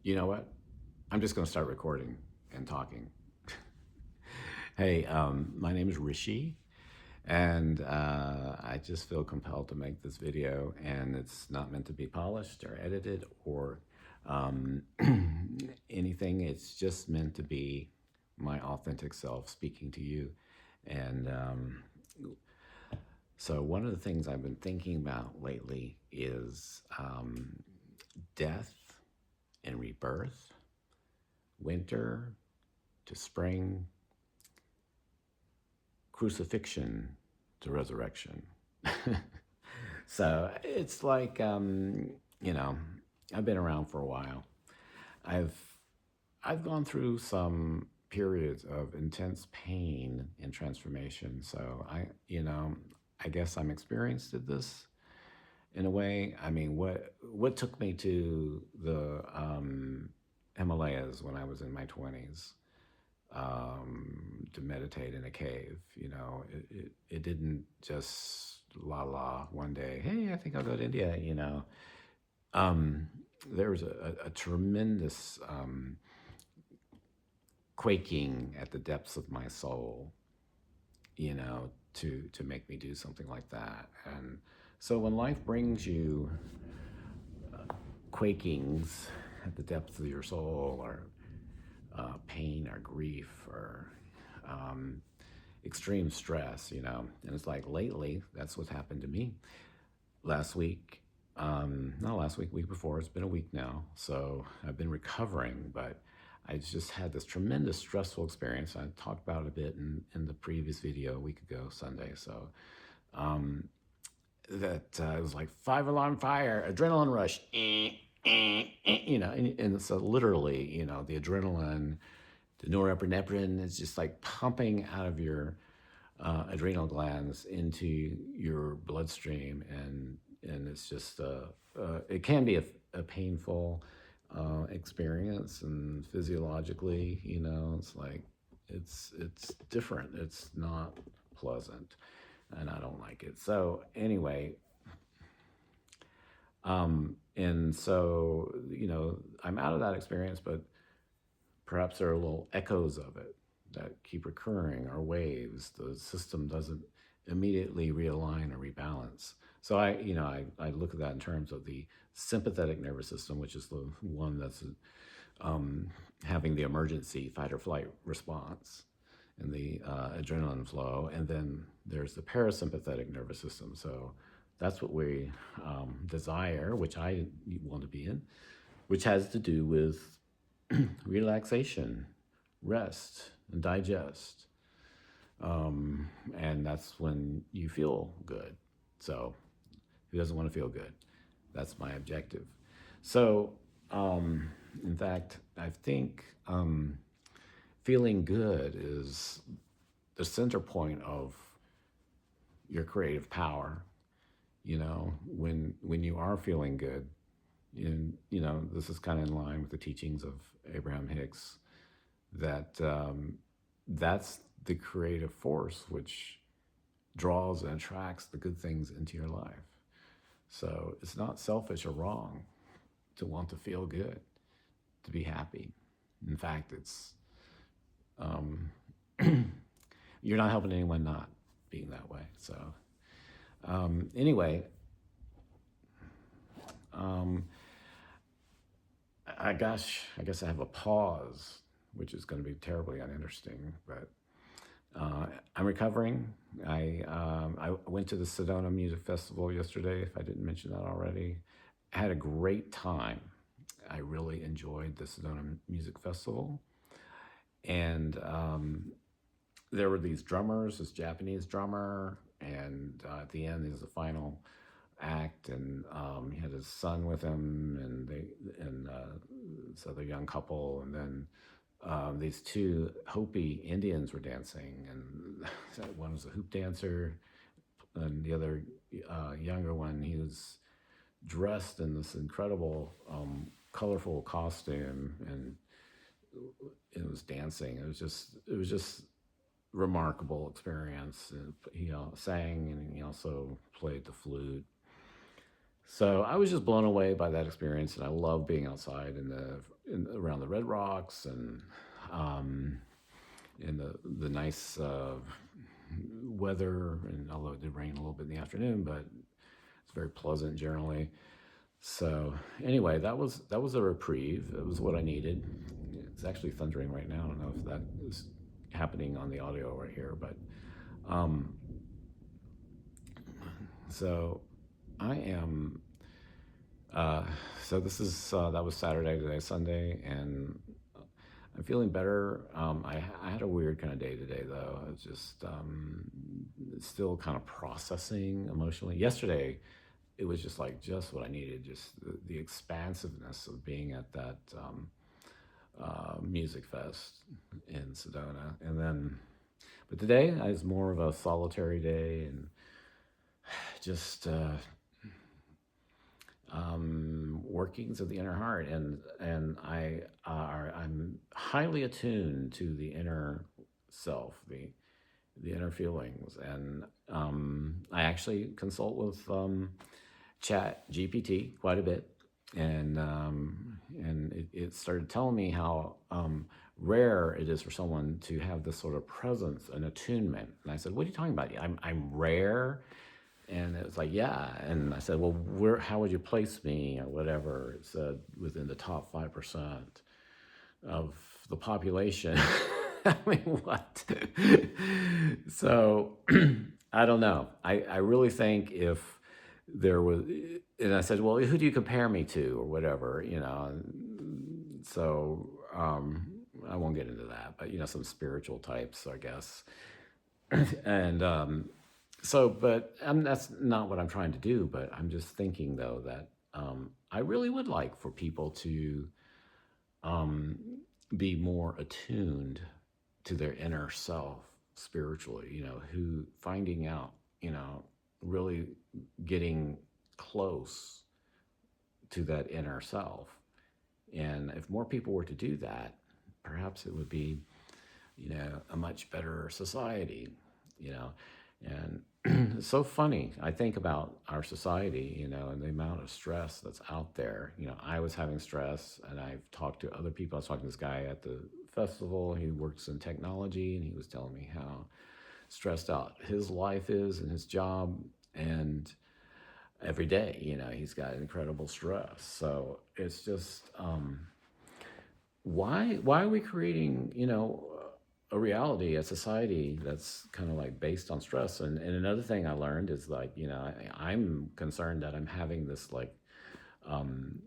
You know what? I'm just going to start recording and talking. Hey, my name is Rishi, and I just feel compelled to make this video, and it's not meant to be polished or edited or um, anything. It's just meant to be my authentic self speaking to you. And so, one of the things I've been thinking about lately is death and rebirth, winter to spring, crucifixion to resurrection. So it's like, I've been around for a while. I've I've gone through some periods of intense pain and transformation. So I guess I'm experienced at this in a way. I mean, what took me to the Himalayas when I was in my 20s to meditate in a cave. It didn't just la la one day, hey, I think I'll go to India. There was a tremendous quaking at the depths of my soul, to make me do something like that. And so when life brings you quakings at the depths of your soul, or pain or grief or extreme stress, and it's like lately, that's what's happened to me. Last week, not last week, week before, it's been a week now. So I've been recovering, but I just had this tremendous stressful experience. I talked about it a bit in the previous video a week ago, Sunday. So that it was like 5 alarm fire, adrenaline rush, and so literally, the adrenaline, the norepinephrine is just like pumping out of your adrenal glands into your bloodstream, and it's just it can be a painful experience, and physiologically, it's like it's different. It's not pleasant, and I don't like it. So anyway, and so I'm out of that experience, but perhaps there are little echoes of it that keep recurring, or waves. The system doesn't immediately realign or rebalance. So I look at that in terms of the sympathetic nervous system, which is the one that's having the emergency fight or flight response and the adrenaline flow. And then there's the parasympathetic nervous system. So that's what we desire, which I want to be in, which has to do with relaxation, rest, and digest. And that's when you feel good. So who doesn't want to feel good? That's my objective. So, in fact, I think feeling good is the center point of your creative power. When you are feeling good, and this is kind of in line with the teachings of Abraham Hicks, that that's the creative force which draws and attracts the good things into your life. So it's not selfish or wrong to want to feel good, to be happy. In fact, it's you're not helping anyone not being that way. So anyway, I guess I have a pause, which is going to be terribly uninteresting, but I'm recovering. I went to the Sedona Music Festival yesterday, if I didn't mention that already. I had a great time. I really enjoyed the Sedona Music Festival. And there were these drummers, this Japanese drummer, and at the end, there's the final act, and he had his son with him, and this other young couple, and then these two Hopi Indians were dancing, and one was a hoop dancer, and the other younger one, he was dressed in this incredible, colorful costume, and it was dancing. It was just remarkable experience. And he sang, and he also played the flute. So I was just blown away by that experience, and I love being outside around the Red Rocks and um, in the nice weather. And although it did rain a little bit in the afternoon, but it's very pleasant generally. So anyway, that was a reprieve. It was what I needed. It's actually thundering right now. I don't know if that is happening on the audio right here, but um, so I am. Uh, so this is that was Saturday, today Sunday, and I'm feeling better. I had a weird kind of day today, though. I was just still kind of processing emotionally. Yesterday, it was just like just what I needed, just the expansiveness of being at that music fest in Sedona. And then, but today is more of a solitary day and just workings of the inner heart, and I'm highly attuned to the inner self, the inner feelings, and I actually consult with Chat GPT quite a bit, and it started telling me how rare it is for someone to have this sort of presence and attunement. And I said, "What are you talking about? I'm rare." And it was like, yeah. And I said, well, how would you place me or whatever? It said within the top 5% of the population. I mean, what? So I don't know. I really think if there was, and I said, well, who do you compare me to or whatever, So I won't get into that, but, some spiritual types, I guess. And but that's not what I'm trying to do. But I'm just thinking, though, that I really would like for people to um, be more attuned to their inner self spiritually, who finding out, really getting close to that inner self. And if more people were to do that, perhaps it would be, a much better society, And it's so funny. I think about our society, and the amount of stress that's out there. I was having stress, and I've talked to other people. I was talking to this guy at the festival. He works in technology, and he was telling me how stressed out his life is and his job. And every day, he's got incredible stress. So it's just, why are we creating, a reality, a society that's kind of like based on stress? And another thing I learned is like, I'm concerned that I'm having this like, um,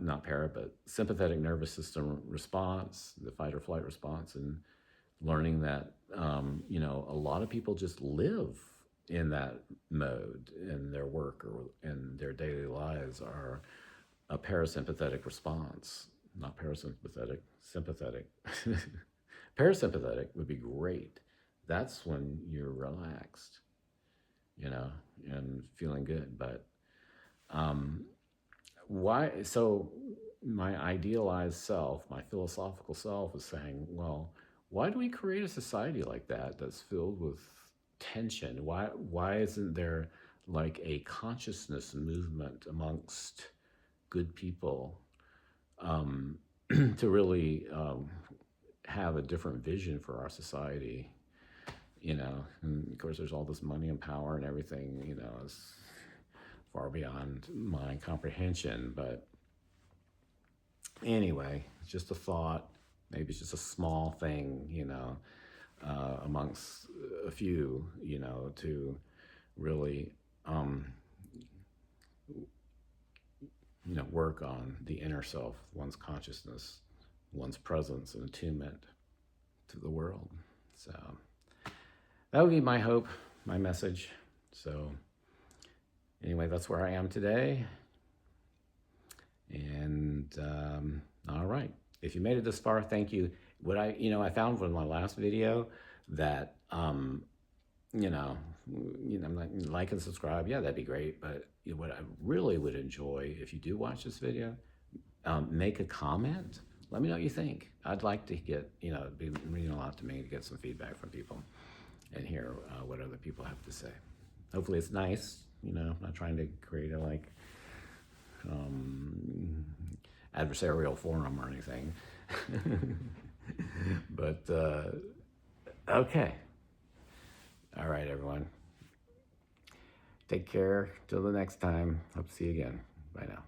not but sympathetic nervous system response, the fight or flight response, and learning that, a lot of people just live in that mode in their work or in their daily lives are a parasympathetic response, not parasympathetic, sympathetic. Parasympathetic would be great. That's when you're relaxed, and feeling good. But um, why? So my idealized self, my philosophical self, is saying, well, why do we create a society like that that's filled with tension? Why isn't there like a consciousness movement amongst good people um, to really have a different vision for our society, and of course there's all this money and power and everything, is far beyond my comprehension. But anyway, it's just a thought. Maybe it's just a small thing, amongst a few, to really um, work on the inner self, one's consciousness, one's presence and attunement to the world. So that would be my hope, my message. So anyway, that's where I am today. And all right, if you made it this far, thank you. I found from my last video that like and subscribe. Yeah, that'd be great. But what I really would enjoy, if you do watch this video, make a comment. Let me know what you think. I'd like to get, it'd be meaning a lot to me to get some feedback from people and hear what other people have to say. Hopefully it's nice. I'm not trying to create a adversarial forum or anything. But okay. All right, everyone. Take care. Till the next time. Hope to see you again. Bye now.